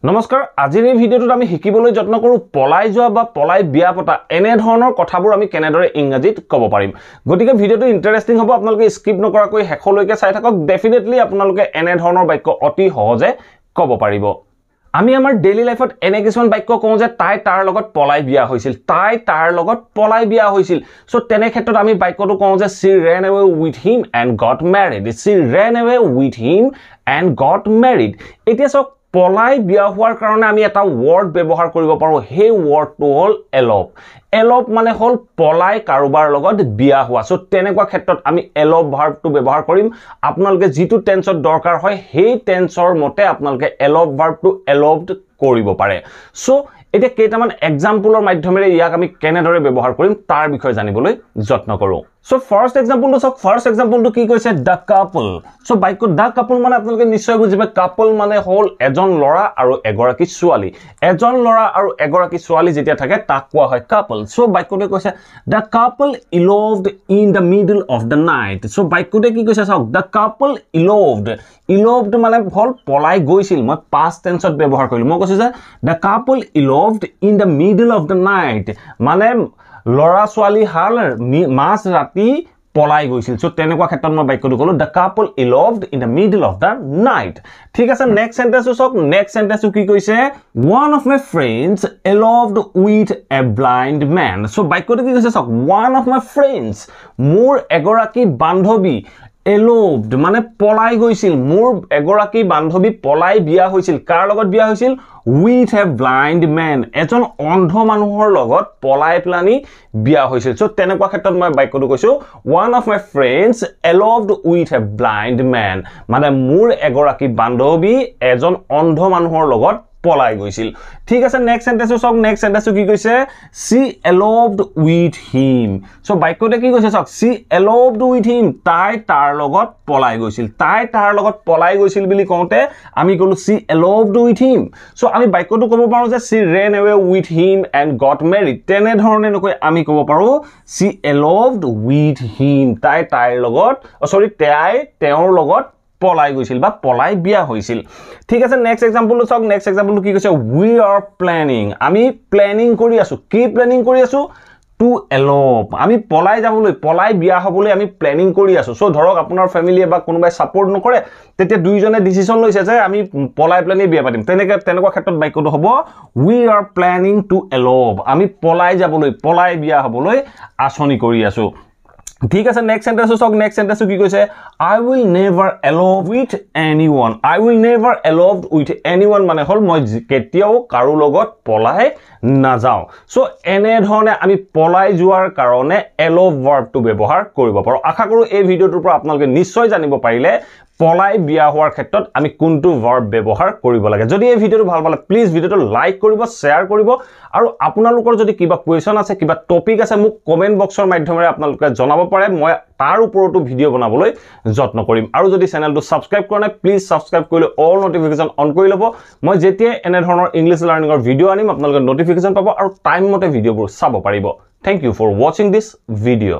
নমস্কাৰ আজিৰ এই ভিডিঅ'টোত আমি শিকিবলৈ যত্ন কৰো পলাই যোৱা বা পলাই বিয়া পতা এনে ধৰণৰ কথাবোৰ আমি কেনেদৰে ইংৰাজীত ক'ব পাৰিম গতিকে ভিডিঅ'টো ইন্টাৰেষ্টিং হ'ব আপোনালোকে স্কিপ নকৰাকৈ হেকলৈকে চাই থাকক ডেফিনেটলি আপোনালোকে এনে ধৰণৰ বাক্য অতি সহজে ক'ব পাৰিব আমি আমাৰ ডেইলি লাইফত এনে কিছুমান বাক্য কওঁ যে তাই তাৰ লগত পলাই বিয়া হৈছিল তাই তাৰ লগত পলাই বিয়া হৈছিল সো তেনে ক্ষেত্ৰত আমি বাক্যটো কওঁ যে she ran away with him and got married she ran away with him and got married এতিয়া সক পলাই বিয়া হোৱাৰ কাৰণে আমি এটা ওয়াৰ্ড ব্যৱহাৰ কৰিব পাৰো হে ওয়াৰ্ডটো হল এলপ এলপ মানে হল পলাই কাৰোবাৰ লগত বিয়া হোৱা সো তেনেকুৱা ক্ষেত্ৰত আমি এলপ ভাৰ্বটো ব্যৱহাৰ কৰিম আপোনালোকে যেটো টেন্সত দৰকাৰ হয় হে টেন্সৰ মতে আপোনালোকে এলপ ভাৰ্বটো এলপড কৰিব পাৰে সো এটা কেইটামান এক্সাম্পলৰ মাধ্যমেৰে ইয়াক আমি কেনেদৰে ব্যৱহাৰ কৰিম তাৰ বিষয়ে জানিবলৈ যত্ন কৰো সো ফাৰ্স্ট এক্সাম্পলটো সক ফাৰ্স্ট এক্সাম্পলটো কি কৈছে the couple so bike da couple মানে আপোনালোকে নিশ্চয় বুজিবে কাপল মানে হল এজন লৰা আৰু এগৰাকী ছোৱালী এজন লৰা আৰু এগৰাকী ছোৱালী যেতিয়া থাকে তাক কোৱা হয় কাপল সো বাইকতে কৈছে the couple eloped in the middle of the night so বাইকতে কি কৈছে সক দা কাপল eloped মানে হল পলাই গৈছিল মই past tenseত ব্যৱহাৰ কৰিলো মই কৈছো যে দা couple eloped in the middle of the night মানে লৰা ছোৱালী হাল মাছ ৰাতি পলাই গৈছিল সো তেনেকুৱা ক্ষেত্ৰত মই বাক্যটো কলো the couple eloped in the middle of the night ঠিক আছে নেক্সট সেন্টেন্স সক নেক্সট সেন্টেন্স কি কৈছে one of my friends eloped with a blind man so বাক্যটো কি কৈছে সক one of my friends মোৰ এগৰাকী বান্ধৱী eloped মানে পলাই গৈছিল মোৰ এগৰাকী বান্ধৱী পলাই বিয়া হৈছিল কাৰ লগত বিয়া হৈছিল with a blind man এজন অন্ধ মানুহৰ লগত পলাই প্লানি বিয়া হৈছিল সো তেনেকুৱা ক্ষেত্ৰত মই বাক্যটো কৈছো one of my friends eloped with a blind man মানে মোৰ এগৰাকী বান্ধৱী এজন অন্ধ মানুহৰ লগত পলাই গৈছিল ঠিক আছে নেক্সট সেন্টেন্স সক নেক্সট সেন্টেন্স কি কৈছে she eloped with him so বাক্যতে কি কৈছে সক she eloped with him তাই তাৰ লগত পলাই গৈছিল তাই তাৰ লগত পলাই গৈছিল বুলি কওঁতে আমি কলো she eloped with him so আমি বাক্যটো ক'ব পাৰো যে she ran away with him and got married তেনে ধৰণে নকৈ আমি ক'ব পাৰো she eloped with him তাই তাইৰ লগত তাই তেওঁৰ লগত পলাই গৈছিল বা পলাই বিয়া হৈছিল ঠিক আছে নেক্সট এক্সাম্পলটো সক নেক্সট এক্সাম্পলটো কি কৈছে we are planning আমি প্ল্যানিং কৰি আছো কি প্ল্যানিং কৰি আছো to elope আমি পলাই যাবলৈ পলাই বিয়া হ'বলৈ আমি প্ল্যানিং কৰি আছো সো ধৰক আপোনাৰ ফ্যামিলিয়ে বা কোনোবাই সাপোৰ্ট নকৰে তেতিয়া দুইজনে ডিসিশন লৈছে যে আমি পলাই প্ল্যানি বিয়া পাতিম তেনেকুৱা ক্ষেত্ৰত বাক্যটো হ'ব we are planning to elope আমি পলাই যাবলৈ পলাই বিয়া হ'বলৈ আছনি কৰি আছো ঠিক আছে নেক্সট সেন্টেন্স সক নেক্সট সেন্টেন্স কি কৈছে I will never elope with anyone I will never elope with anyone মানে হল মই কেতিয়াও কাৰো লগত পলাই না যাও সো এনে ধৰণে আমি পলাই যোৱাৰ কাৰণে elope ভাৰ্বটো ব্যৱহাৰ কৰিব পাৰো আশা কৰো এই ভিডিঅটোৰ পৰা আপোনালোকে নিশ্চয় জানিব পাৰিলে পলাই বিয়া হোৱাৰ ক্ষেত্ৰত আমি কোনটো ভাৰ্ব ব্যৱহাৰ কৰিব লাগে যদি এই ভিডিঅটো ভাল পালে প্লিজ ভিডিঅটো লাইক কৰিব শেয়াৰ কৰিব আৰু আপোনালোকৰ যদি কিবা কোৱেশ্চন আছে কিবা টপিক আছে মোক কমেন্ট বক্সৰ মাধ্যমেৰে আপোনালোকে জনাব পাৰে মই তাৰ ওপৰতো ভিডিঅ বনাবলৈ যত্ন কৰিম আৰু যদি চেনেলটো সাবস্ক্ৰাইব কৰা নাই প্লিজ সাবস্ক্ৰাইব কৰিলে অল নোটিফিকেশন অন কৰি লব মই যেতিয়া এনে ধৰণৰ ইংলিশ লাৰ্নিংৰ ভিডিঅ আনিম আপোনালোকে নোটিফিকেশন পাব আৰু টাইম মতে ভিডিঅবোৰ চাব পাৰিব thank you for watching this video